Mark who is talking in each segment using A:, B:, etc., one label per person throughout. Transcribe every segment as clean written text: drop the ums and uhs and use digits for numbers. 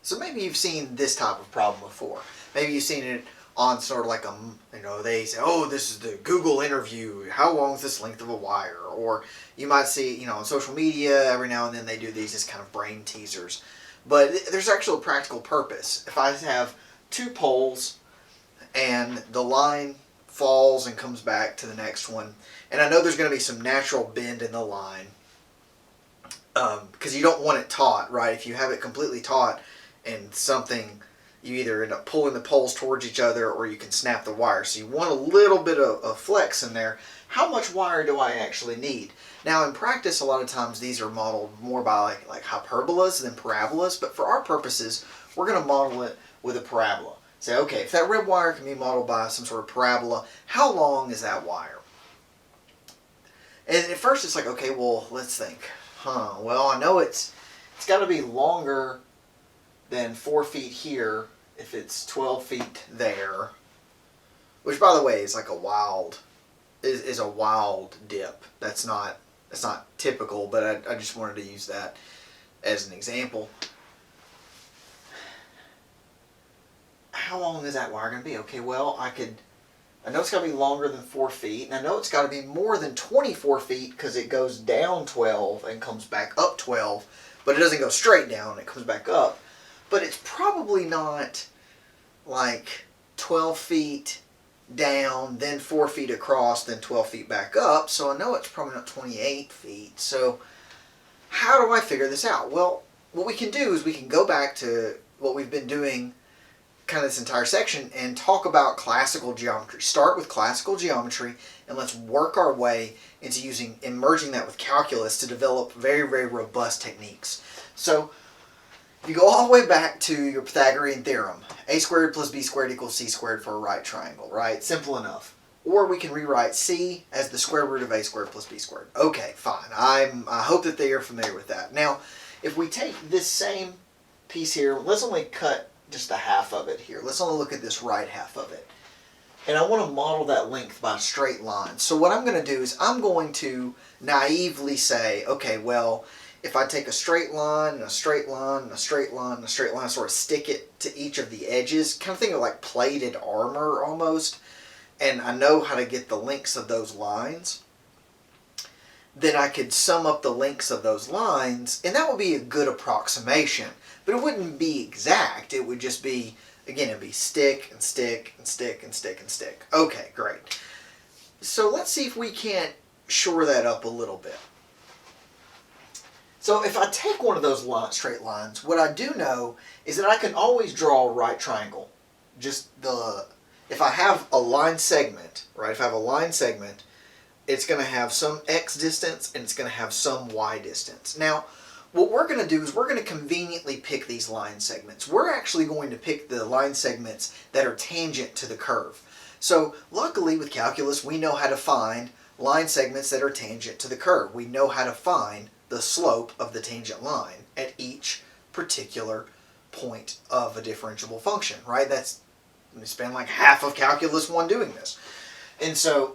A: So maybe you've seen this type of problem before. Maybe you've seen it on sort of like a, they say, oh, this is the Google interview. How long is this length of a wire? Or you might see, on social media, every now and then they do these as kind of brain teasers. But there's actually a practical purpose. If I have two poles and the line falls and comes back to the next one, and I know there's going to be some natural bend in the line, because you don't want it taut, right? If you have it completely taut and something, you either end up pulling the poles towards each other or you can snap the wire. So you want a little bit of flex in there. How much wire do I actually need? Now in practice, a lot of times these are modeled more by like hyperbolas than parabolas, but for our purposes, we're going to model it with a parabola. Say, okay, if that red wire can be modeled by some sort of parabola, how long is that wire? And at first it's like, okay, well, let's think. Well, I know it's got to be longer than 4 feet here if it's 12 feet there, which by the way is like a wild dip. That's not typical, but I just wanted to use that as an example. How long is that wire going to be? Okay, well, I know it's got to be longer than 4 feet, and I know it's got to be more than 24 feet because it goes down 12 and comes back up 12, but it doesn't go straight down, it comes back up. But it's probably not like 12 feet down, then 4 feet across, then 12 feet back up, so I know it's probably not 28 feet. So how do I figure this out? Well, what we can do is we can go back to what we've been doing kind of this entire section and talk about classical geometry. Start with classical geometry and let's work our way into emerging that with calculus to develop very, very robust techniques. So if you go all the way back to your Pythagorean theorem, a squared plus b squared equals c squared for a right triangle, right? Simple enough. Or we can rewrite c as the square root of a squared plus b squared. Okay, fine. I hope that they are familiar with that. Now, if we take this same piece here, let's only cut just a half of it here. Let's only look at this right half of it. And I want to model that length by a straight line. So what I'm going to do is I'm going to naively say, okay, well, if I take a straight line and a straight line and a straight line and a straight line, sort of stick it to each of the edges, kind of think of like plated armor almost, and I know how to get the lengths of those lines, then I could sum up the lengths of those lines, and that would be a good approximation. But it wouldn't be exact. It would just be, again, it'd be stick and stick and stick and stick and stick. Okay, great. So let's see if we can't shore that up a little bit. So if I take one of those straight lines, what I do know is that I can always draw a right triangle. If I have a line segment, right? If I have a line segment, it's going to have some x distance and it's going to have some y distance. Now, what we're going to do is we're going to conveniently pick these line segments. We're actually going to pick the line segments that are tangent to the curve. So luckily with calculus, we know how to find line segments that are tangent to the curve. We know how to find the slope of the tangent line at each particular point of a differentiable function, right? We spend like half of calculus 1 doing this. And so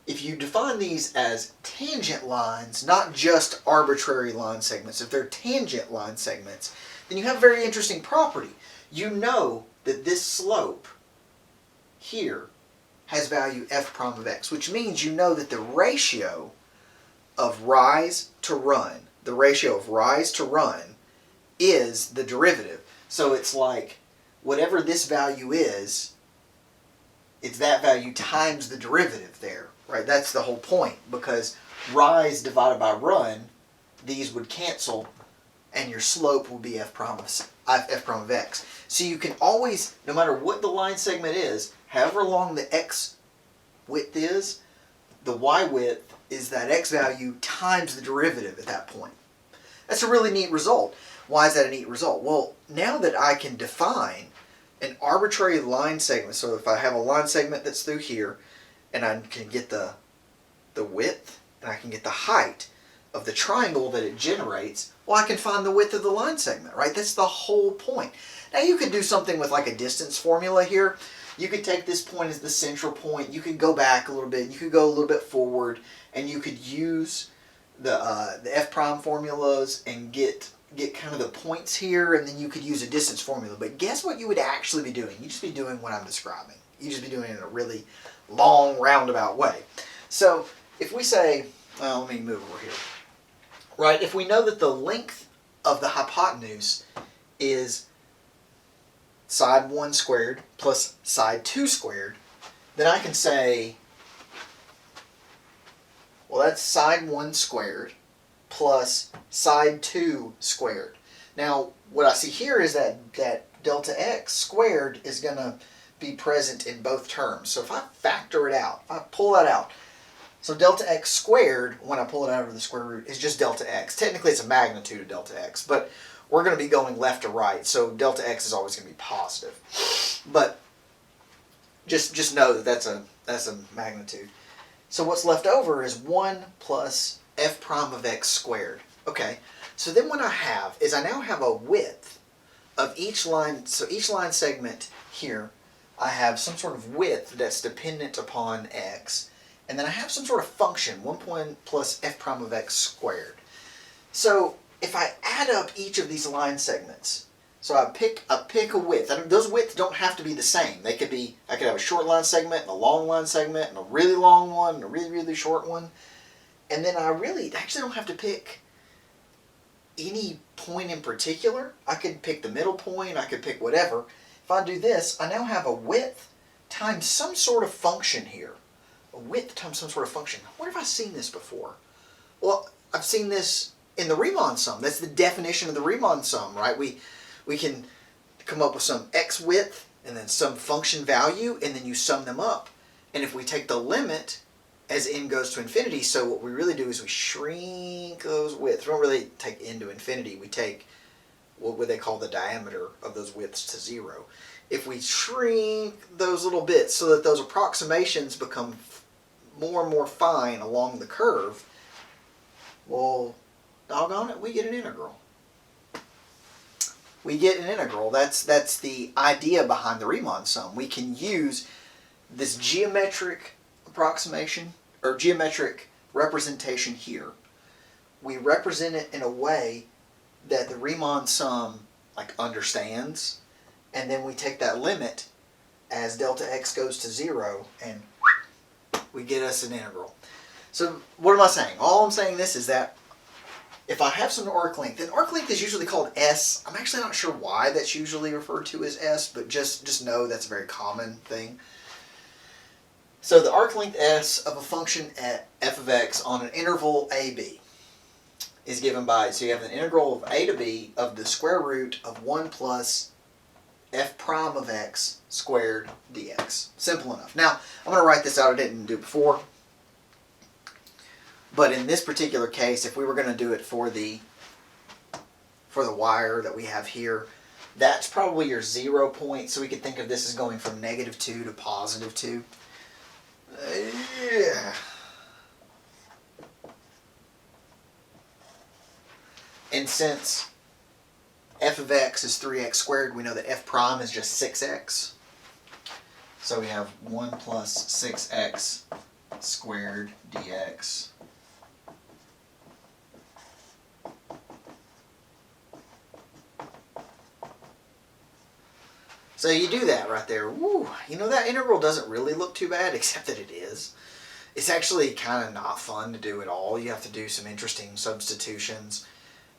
A: if you define these as tangent lines, not just arbitrary line segments, if they're tangent line segments, then you have a very interesting property. You know that this slope here has value f prime of x, which means you know that the ratio of rise to run, is the derivative. So it's like whatever this value is, it's that value times the derivative there, right? That's the whole point, because rise divided by run, these would cancel, and your slope will be f prime of x. So you can always, no matter what the line segment is, however long the x width is, the y width is that x value times the derivative at that point. That's a really neat result. Why is that a neat result? Well, now that I can define an arbitrary line segment, so if I have a line segment that's through here, and I can get the width, and I can get the height of the triangle that it generates, well, I can find the width of the line segment, right? That's the whole point. Now you could do something with like a distance formula here. You could take this point as the central point, you could go back a little bit, you could go a little bit forward, and you could use the f prime formulas and get kind of the points here, and then you could use a distance formula. But guess what you would actually be doing? You'd just be doing what I'm describing. You'd just be doing it in a really long, roundabout way. So if we say, well, let me move over here. Right, if we know that the length of the hypotenuse is side 1 squared plus side 2 squared, then I can say, well, that's side 1 squared plus side 2 squared. Now, what I see here is that delta x squared is going to be present in both terms. So if I factor it out, if I pull that out, so delta x squared, when I pull it out of the square root, is just delta x. Technically, it's a magnitude of delta x, but we're going to be going left to right, so delta x is always going to be positive. But just know that that's a magnitude. So what's left over is 1 plus f prime of x squared. Okay, so then what I have is I now have a width of each line. So each line segment here, I have some sort of width that's dependent upon x. And then I have some sort of function, 1 plus f prime of x squared. So if I add up each of these line segments, so I pick a width. Those widths don't have to be the same. They could be, I could have a short line segment and a long line segment and a really long one and a really, really short one. And then I actually don't have to pick any point in particular. I could pick the middle point, I could pick whatever. If I do this, I now have a width times some sort of function here. A width times some sort of function. Where have I seen this before? Well, I've seen this in the Riemann sum. That's the definition of the Riemann sum, right? We can come up with some x width and then some function value, and then you sum them up. And if we take the limit as n goes to infinity, so what we really do is we shrink those widths. We don't really take n to infinity. We take what they call the diameter of those widths to 0. If we shrink those little bits so that those approximations become more and more fine along the curve, well, doggone it, we get an integral. We get an integral. That's the idea behind the Riemann sum. We can use this geometric approximation or geometric representation here. We represent it in a way that the Riemann sum understands, and then we take that limit as delta x goes to 0, and we get us an integral. So what am I saying? All I'm saying this is that if I have some arc length, and arc length is usually called S. I'm actually not sure why that's usually referred to as S, but just know that's a very common thing. So the arc length S of a function at f of x on an interval AB is given by, so you have an integral of a to b of the square root of 1 plus f prime of x squared dx. Simple enough. Now, I'm going to write this out. I didn't do it before. But in this particular case, if we were going to do it for the wire that we have here, that's probably your 0 point. So we could think of this as going from -2 to +2. Yeah. And since f of x is 3x squared, we know that f prime is just 6x. So we have 1 plus 6x squared dx. So you do that right there. Woo, you know, that integral doesn't really look too bad, except that it is. It's actually kind of not fun to do at all. You have to do some interesting substitutions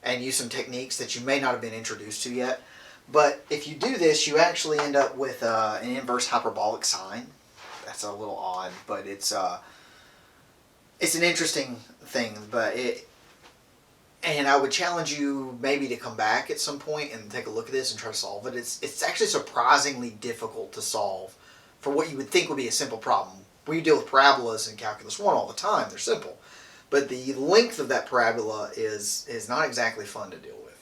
A: and use some techniques that you may not have been introduced to yet. But if you do this, you actually end up with an inverse hyperbolic sign. That's a little odd, but it's an interesting thing. And I would challenge you maybe to come back at some point and take a look at this and try to solve it. It's actually surprisingly difficult to solve for what you would think would be a simple problem. We deal with parabolas in Calculus 1 all the time. They're simple. But the length of that parabola is not exactly fun to deal with.